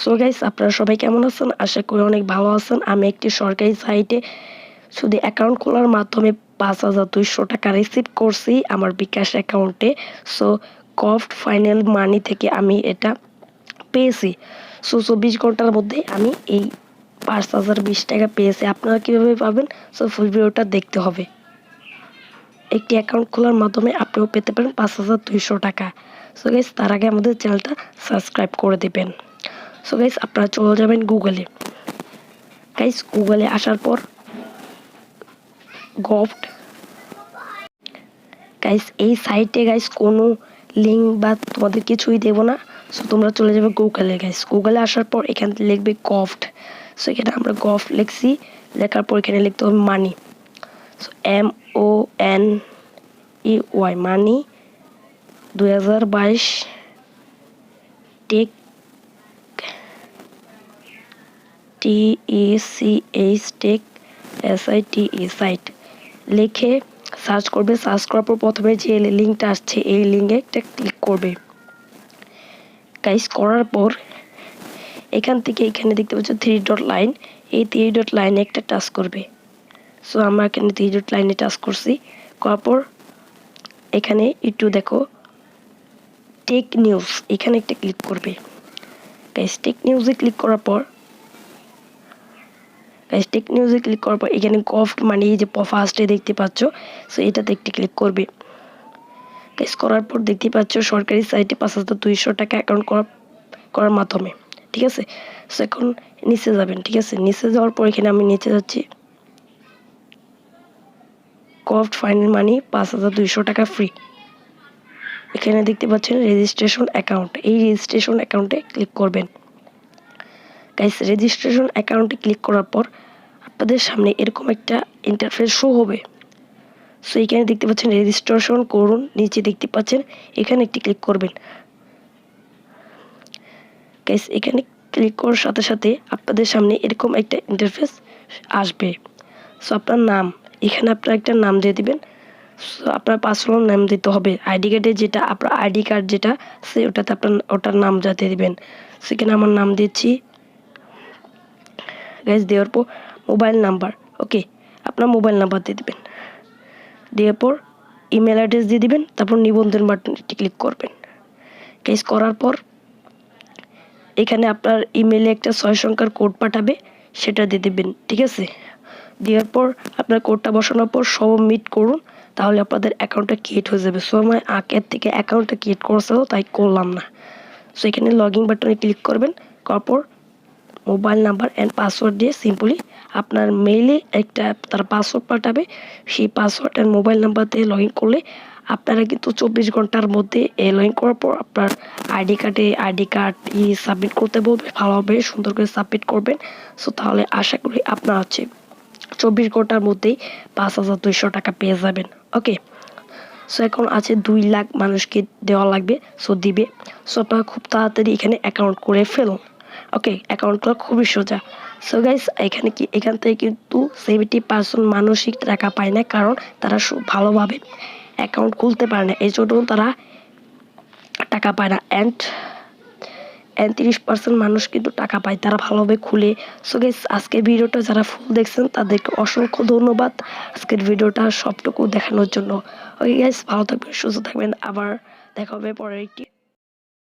So guys, আপনারা সবাই কেমন আছেন? আশা করি অনেক ভালো আছেন। আমি একটি সরকারি সাইটে শুধু অ্যাকাউন্ট খোলার মাধ্যমে ৫,২০০ টাকা রিসিভ করছি আমার বিকাশ অ্যাকাউন্টে। সো কফট ফাইনাল মানি থেকে আমি এটা পেয়েছি। সো ২৪ ঘন্টার মধ্যে আমি এই ৫,০২০ টাকা পেয়েছি। আপনারা কীভাবে পাবেন? সো ফুল ভিডিওটা দেখতে হবে। একটি অ্যাকাউন্ট খোলার মাধ্যমে আপনিও পেতে পারেন ৫,২০০ টাকা। সো গাইস, তার আগে আমাদের চ্যানেলটা সাবস্ক্রাইব করে দিবেন। সো গাইস, আপনারা চলে যাবেন গুগলে। গাইস, গুগলে আসার পর গভট গাইস এই সাইটে গাইস কোনো লিঙ্ক বা তোমাদের কিছুই দেবো না। সো তোমরা চলে যাবে গুগলে। গাইস গুগলে আসার পর এখানে লিখবে গভট। সো এখানে আমরা গভট লিখছি, লেখার পর এখানে লিখতে হবে মানি। সো MONEY মানি 2022 take TECH take SITE site লিখে সার্চ করবে। সার্চ করার পর প্রথমে যে লিঙ্কটা আসছে এই লিঙ্কে একটা ক্লিক করবে। গাইস করার পর এখান থেকে এখানে দেখতে পাচ্ছ 3 ডট লাইন, এই 3 ডট লাইনে একটা টাচ করবে। সো আমরা এখানে 3 ডট লাইনে টাচ করছি। করার পর এখানে একটু দেখো টেক নিউজ, এখানে একটা ক্লিক করবে। গাইস টেক নিউজে ক্লিক করার পর এখানে গভট মানি যে ফার্স্টে দেখতে পাচ্ছ, সো এটাতে একটি ক্লিক করবে। গাইস করার পর দেখতে পাচ্ছ সরকারি সাইটে ৫,২০০ টাকা অ্যাকাউন্ট করার মাধ্যমে, ঠিক আছে। সো এখন নিচে যাবেন, ঠিক আছে। নিচে যাওয়ার পর এখানে আমি নিচে যাচ্ছি। গভট ফাইনাল মানি ৫,২০০ টাকা ফ্রি। এখানে দেখতে পাচ্ছেন রেজিস্ট্রেশন অ্যাকাউন্ট, এই রেজিস্ট্রেশন অ্যাকাউন্টে ক্লিক করবেন। গাইস রেজিস্ট্রেশন অ্যাকাউন্টে ক্লিক করার পর আপনাদের সামনে এরকম একটা ইন্টারফেস শো হবে। সো এখানে দেখতে পাচ্ছেন রেজিস্ট্রেশন করুন, নিচে দেখতে পাচ্ছেন এখানে একটি ক্লিক করবেন। গাইস এখানে ক্লিক করার সাথে সাথে আপনাদের সামনে এরকম একটা ইন্টারফেস আসবে। সো আপনার নাম, এখানে আপনার একটা নাম দিয়ে দিবেন। সো আপনার পার্সোনাল নাম দিতে হবে। আইডি কার্ডে যেটা আপনার আইডি কার্ড যেটা সে ওটাতে আপনার ওটার নাম যাতে দিবেন। সেখানে আমার নাম দিচ্ছি। গাইস দেওয়ার পর মোবাইল নাম্বার, ওকে, আপনার মোবাইল নাম্বার দিয়ে দেবেন। দেওয়ার পর ইমেল অ্যাড্রেস দিয়ে দিবেন। তারপর নিবন্ধন বাটনটি ক্লিক করবেন। গাইস করার পর এখানে আপনার ইমেলে একটা 6 সংখ্যার কোড পাঠাবে, সেটা দিয়ে দেবেন, ঠিক আছে। দেওয়ার পর আপনার কোডটা বসানোর পর সাবমিট করুন, তাহলে আপনাদের অ্যাকাউন্টটা ক্রিয়েট হয়ে যাবে। সো আমার আগের থেকে অ্যাকাউন্টটা ক্রিয়েট করেছিল তাই করলাম না। সো এখানে লগ ইন বাটনে ক্লিক করবেন। করার পর মোবাইল নাম্বার অ্যান্ড পাসওয়ার্ড দিয়ে সিম্পলি আপনার মেইলে একটা তার পাসওয়ার্ড পাঠাবে, সেই পাসওয়ার্ড অ্যান্ড মোবাইল নাম্বার দিয়ে লগ ইন করলে আপনারা কিন্তু ২৪ ঘন্টার মধ্যে লগ ইন করার পর আপনার আইডি কার্ড সাবমিট করতে বলবে। ভালোভাবে সুন্দর করে সাবমিট করবেন। সো তাহলে আশা করি আপনার ২৪ ঘন্টার মধ্যেই ৫,২০০ টাকা পেয়ে যাবেন, ওকে। সো এখন আছে ২ লাখ মানুষকে দেওয়া লাগবে, সো দিবে। সো আপনারা খুব তাড়াতাড়ি এখানে অ্যাকাউন্ট করে ফেলুন, ওকে। অ্যাকাউন্ট করা খুবই সোজা। সো গাইস এখান থেকে কিন্তু 70% মানুষই টাকা পায় না, কারণ তারা ভালোভাবে অ্যাকাউন্ট খুলতে পারে না, এই জন্য তারা টাকা পায় না। অ্যান্ড ৩০% মানুষ কিন্তু টাকা পায়, তারা ভালোভাবে খুলে। সো গাইস আজকের ভিডিওটা যারা ফুল দেখছেন তাদেরকে অসংখ্য ধন্যবাদ আজকের ভিডিওটা সবটুকু দেখানোর জন্য। ওকে গাইস, ভালো থাকবেন, সুস্থ থাকবেন, আবার দেখা হবে পরের একটি